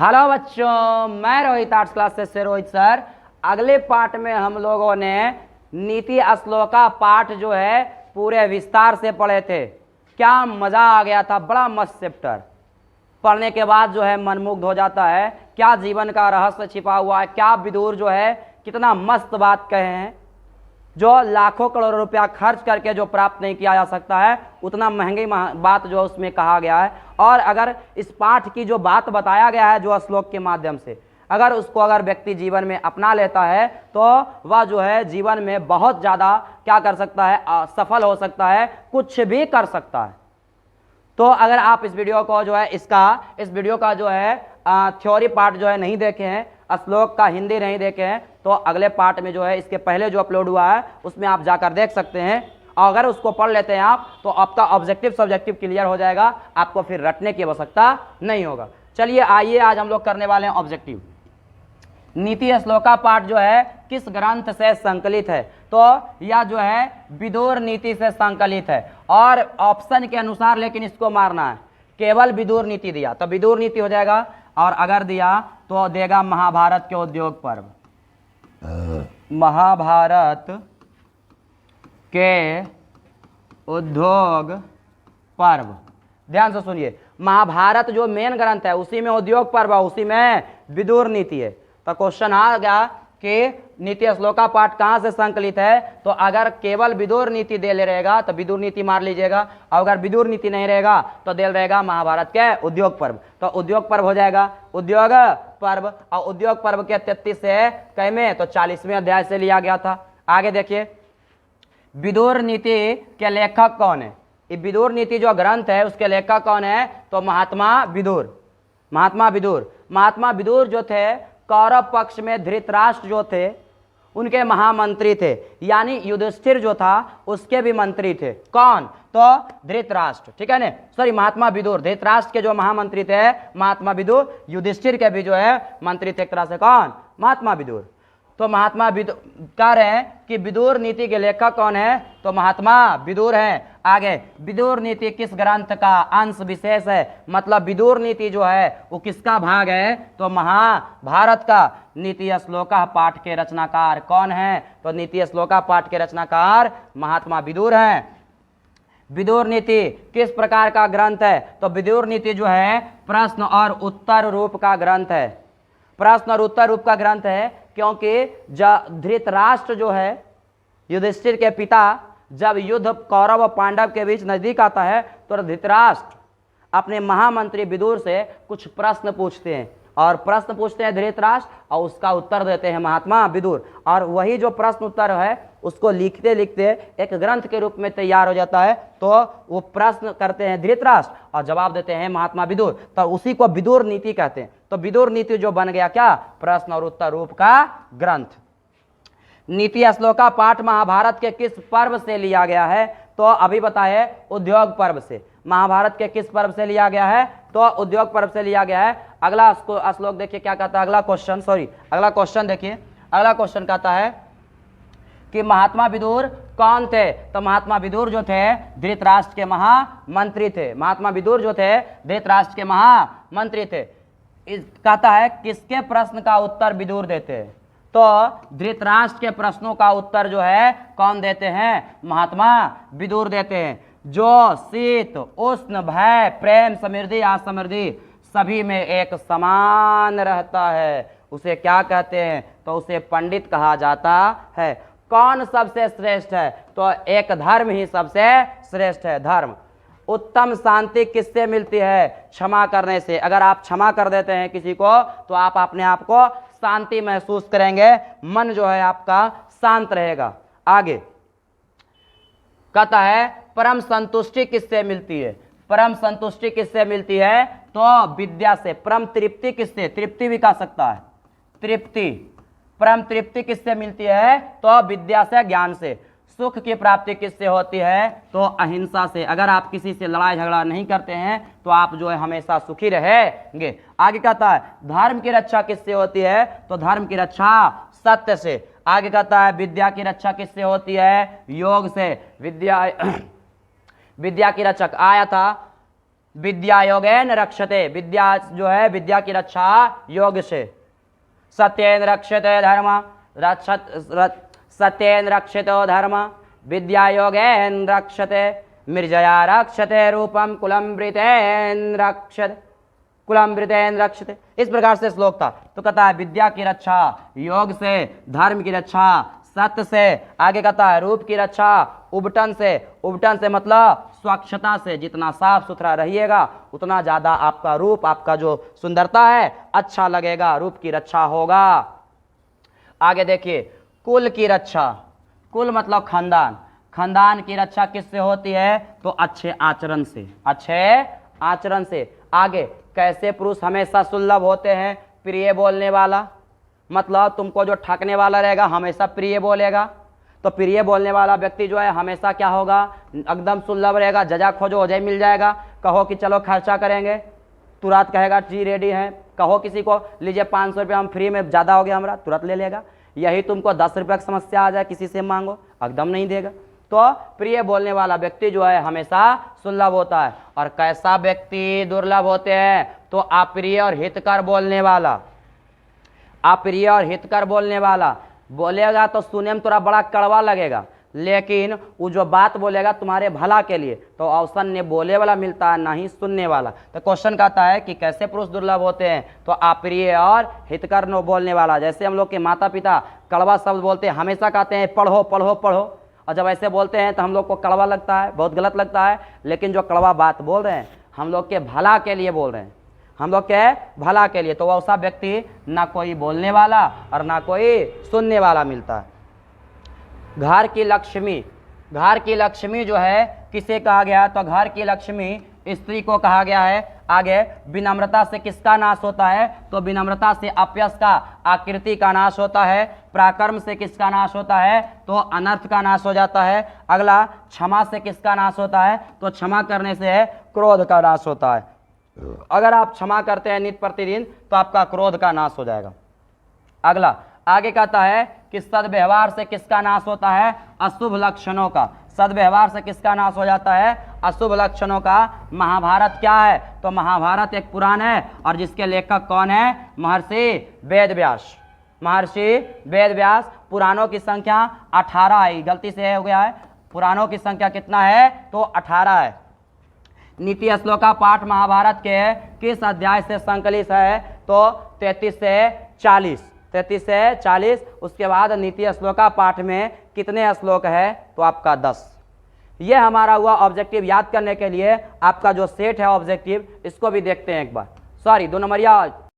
Hello बच्चों, मैं Rohit arts classes से रोहित सर। अगले पार्ट में हम लोगों ने नीति श्लोका पाठ जो है पूरे विस्तार से पढ़े थे। क्या मज़ा आ गया था, बड़ा मस्त चैप्टर। पढ़ने के बाद जो है मनमुग्ध हो जाता है। क्या जीवन का रहस्य छिपा हुआ है, क्या विदुर जो है कितना मस्त बात कहे हैं। जो लाखों करोड़ों रुपया खर्च करके जो प्राप्त नहीं किया जा सकता है, उतना महंगी बात जो उसमें कहा गया है। और अगर इस पाठ की जो बात बताया गया है जो श्लोक के माध्यम से, अगर उसको अगर व्यक्ति जीवन में अपना लेता है तो वह जो है जीवन में बहुत ज़्यादा क्या कर सकता है, सफल हो सकता है, कुछ भी कर सकता है। तो अगर आप इस वीडियो को जो है इस वीडियो का जो है थ्योरी पार्ट जो है नहीं देखे हैं, श्लोक का हिंदी नहीं देखे हैं, तो अगले पार्ट में जो है इसके पहले जो अपलोड हुआ है उसमें आप जाकर देख सकते हैं। और अगर उसको पढ़ लेते हैं आप तो आपका ऑब्जेक्टिव सब्जेक्टिव क्लियर हो जाएगा, आपको फिर रटने की आवश्यकता नहीं होगा। चलिए आइए, आज हम लोग करने वाले हैं ऑब्जेक्टिव। नीति श्लोका पाठ जो है किस ग्रंथ से संकलित है, तो यह जो है विदुर नीति से संकलित है। और ऑप्शन के अनुसार लेकिन इसको मारना है। केवल विदुर नीति दिया तो विदुर नीति हो जाएगा, और अगर दिया तो देगा महाभारत के उद्योग पर्व। महाभारत के उद्योग पर्व, ध्यान से सुनिए। महाभारत जो मेन ग्रंथ है उसी में उद्योग पर्व है, उसी में विदुर नीति है। तो क्वेश्चन आ गया कि नीति श्लोका पाठ कहाँ से संकलित है, तो अगर केवल विदुर नीति दे ले रहेगा तो विदुर नीति मार लीजिएगा, और अगर विदुर नीति नहीं रहेगा तो दे रहेगा महाभारत के उद्योग पर्व। तो उद्योग पर्व हो जाएगा उद्योग पर्व, और उद्योग पर्व के 33 से कैमे तो 40वें अध्याय से लिया गया था। आगे देखिए, विदुर नीति के लेखक कौन है। ये विदुर नीति जो ग्रंथ है उसके लेखक कौन है, तो महात्मा विदुर। महात्मा विदुर जो थे कौरव पक्ष में धृतराष्ट्र जो थे उनके महामंत्री थे, यानी युधिष्ठिर जो था उसके भी मंत्री थे। कौन, तो धृतराष्ट्र, ठीक है ना, सॉरी महात्मा विदुर। धृतराष्ट्र के जो महामंत्री थे महात्मा विदुर, युधिष्ठिर के भी जो है मंत्री थे एक तरह से। कौन, महात्मा विदुर। तो महात्मा विदुर कह रहे हैं कि विदुर नीति के लेखक कौन है, तो महात्मा विदुर हैं। आगे, विदुर नीति किस ग्रंथ का अंश विशेष है, मतलब विदुर नीति जो है वो किसका भाग है, तो महाभारत का। नीति श्लोका पाठ के रचनाकार कौन है, तो नीति श्लोका पाठ के रचनाकार महात्मा विदुर हैं। विदुर नीति किस प्रकार का ग्रंथ है, तो विदुर नीति जो है प्रश्न और उत्तर रूप का ग्रंथ है। प्रश्न और उत्तर रूप का ग्रंथ है, क्योंकि धृतराष्ट्र जो है युधिष्ठिर के पिता, जब युद्ध कौरव और पांडव के बीच नजदीक आता है तो धृतराष्ट्र अपने महामंत्री विदुर से कुछ प्रश्न पूछते हैं, और प्रश्न पूछते हैं धृतराष्ट्र और उसका उत्तर देते हैं महात्मा विदुर। और वही जो प्रश्न उत्तर है उसको लिखते लिखते एक ग्रंथ के रूप में तैयार हो जाता है। तो वो प्रश्न करते हैं धृतराष्ट्र और जवाब देते हैं महात्मा विदुर, तो उसी को विदुर नीति कहते हैं। तो विदुर नीति जो बन गया क्या, प्रश्न और उत्तर रूप का ग्रंथ। नीति श्लोका पाठ महाभारत के किस पर्व से लिया गया है, तो अभी बताए उद्योग पर्व से। महाभारत के किस पर्व से लिया गया है, तो उद्योग पर्व से लिया गया है। अगला श्लोक देखिए क्या कहता है, अगला क्वेश्चन देखिए। अगला क्वेश्चन कहता है कि महात्मा विदुर कौन थे, तो महात्मा विदुर जो थे धृतराष्ट्र के महामंत्री थे। महात्मा विदुर जो थे धृतराष्ट्र के महामंत्री थे। कहता है किसके प्रश्न का उत्तर विदुर देते हैं, तो धृतराष्ट्र के प्रश्नों का उत्तर जो है कौन देते हैं, महात्मा विदुर देते हैं। जो शीत उष्ण भय प्रेम समृद्धि असमृद्धि सभी में एक समान रहता है, उसे क्या कहते हैं, तो उसे पंडित कहा जाता है। कौन सबसे श्रेष्ठ है, तो एक धर्म ही सबसे श्रेष्ठ है, धर्म। उत्तम शांति किससे मिलती है, क्षमा करने से। अगर आप क्षमा कर देते हैं किसी को तो आप अपने आप को शांति महसूस करेंगे, मन जो है आपका शांत रहेगा। आगे कहता है परम संतुष्टि किससे मिलती है, परम संतुष्टि किससे मिलती है, तो विद्या से। परम तृप्ति किससे, तृप्ति भी कह सकता है, तृप्ति, परम तृप्ति किससे मिलती है, तो विद्या से, ज्ञान से। सुख की प्राप्ति किससे होती है, तो अहिंसा से। अगर आप किसी से लड़ाई झगड़ा नहीं करते हैं तो आप जो है हमेशा सुखी रहेंगे। आगे कहता है धर्म की रक्षा किससे होती है, तो धर्म की रक्षा सत्य से। आगे कहता है विद्या की रक्षा किससे होती है, योग से। विद्या की रक्षा आया था विद्या योगेन रक्षते, विद्या जो है विद्या की रक्षा योग से। सत्येन रक्षते धर्म, सत्येन रक्षितो धर्म, विद्या योगेन रक्षते, मिर्जया रक्षते रूपम, कुलमृतेन रक्षते, कुलमृतेन रक्षते। इस प्रकार से श्लोक था। तो कहता है विद्या की रक्षा योग से, धर्म की रक्षा सत्य से, आगे कहता है रूप की रक्षा उबटन से, उबटन से मतलब स्वच्छता से। जितना साफ सुथरा रहिएगा उतना ज्यादा आपका रूप, आपका जो सुंदरता है अच्छा लगेगा, रूप की रक्षा होगा। आगे देखिए कुल की रक्षा, कुल मतलब खानदान, खानदान की रक्षा किससे होती है? तो अच्छे आचरण से, अच्छे आचरण से। आगे कैसे पुरुष हमेशा सुलभ होते हैं? प्रिय बोलने वाला, मतलब तुमको जो ठगने वाला रहेगा हमेशा प्रिय बोलेगा। तो प्रिय बोलने वाला व्यक्ति जो है हमेशा क्या होगा? एकदम सुलभ रहेगा, जजा खोजो हो जाए मिल जाएगा। कहो कि चलो खर्चा करेंगे, तुरंत कहेगा जी रेडी है। कहो किसी को लीजिए 500 रुपये हम फ्री में, ज़्यादा हो गया हमारा, तुरंत ले लेगा। यही तुमको 10 रुपये की समस्या आ जाए किसी से मांगो, एकदम नहीं देगा। तो प्रिय बोलने वाला व्यक्ति जो है हमेशा सुलभ होता है। और कैसा व्यक्ति दुर्लभ होते हैं? तो अप्रिय और हितकर बोलने वाला, अप्रिय और हितकर बोलने वाला। बोलेगा तो सुनने में थोड़ा बड़ा कड़वा लगेगा, लेकिन वो जो बात बोलेगा तुम्हारे भला के लिए, तो अवसर ने बोले वाला मिलता है नहीं सुनने वाला। तो क्वेश्चन कहता है कि कैसे पुरुष दुर्लभ होते हैं? तो अप्रिय और हितकर न बोलने वाला। जैसे हम लोग के माता पिता कड़वा शब्द बोलते हैं, हमेशा कहते हैं पढ़ो पढ़ो पढ़ो, और जब ऐसे बोलते हैं तो हम लोग को कड़वा लगता है, बहुत गलत लगता है। लेकिन जो कड़वा बात बोल रहे हैं हम लोग के भला के लिए बोल रहे हैं, हम लोग के भला के लिए। तो वैसा व्यक्ति ना कोई बोलने वाला और ना कोई सुनने वाला मिलता है। घर की लक्ष्मी, घर की लक्ष्मी जो है किसे कहा गया? तो घर की लक्ष्मी स्त्री को कहा गया है। आगे विनम्रता से किसका नाश होता है? तो विनम्रता से अपयश का, आकृति का नाश होता है। पराक्रम से किसका नाश होता है? तो अनर्थ का नाश हो जाता है। अगला क्षमा से किसका नाश होता है? तो क्षमा करने से क्रोध का नाश होता है। अगर आप क्षमा करते हैं नित्य प्रतिदिन तो आपका क्रोध का नाश हो जाएगा। अगला आगे कहता है कि सद्व्यवहार से किसका नाश होता है? अशुभ लक्षणों का। सद्व्यवहार से किसका नाश हो जाता है? अशुभ लक्षणों का। महाभारत क्या है? तो महाभारत एक पुराण है और जिसके लेखक कौन है? महर्षि वेद व्यास। महर्षि वेद व्यास। पुराणों की संख्या 18 आई, गलती से हो गया है। पुराणों की संख्या कितना है? तो 18 है। नीति श्लोका पाठ महाभारत के किस अध्याय से संकलित है? तो 33 से 40, 33 से 40। उसके बाद नीति श्लोका पाठ में कितने श्लोक है? तो आपका 10। ये हमारा हुआ ऑब्जेक्टिव। याद करने के लिए आपका जो सेट है ऑब्जेक्टिव, इसको भी देखते हैं एक बार। सॉरी 2 नंबरिया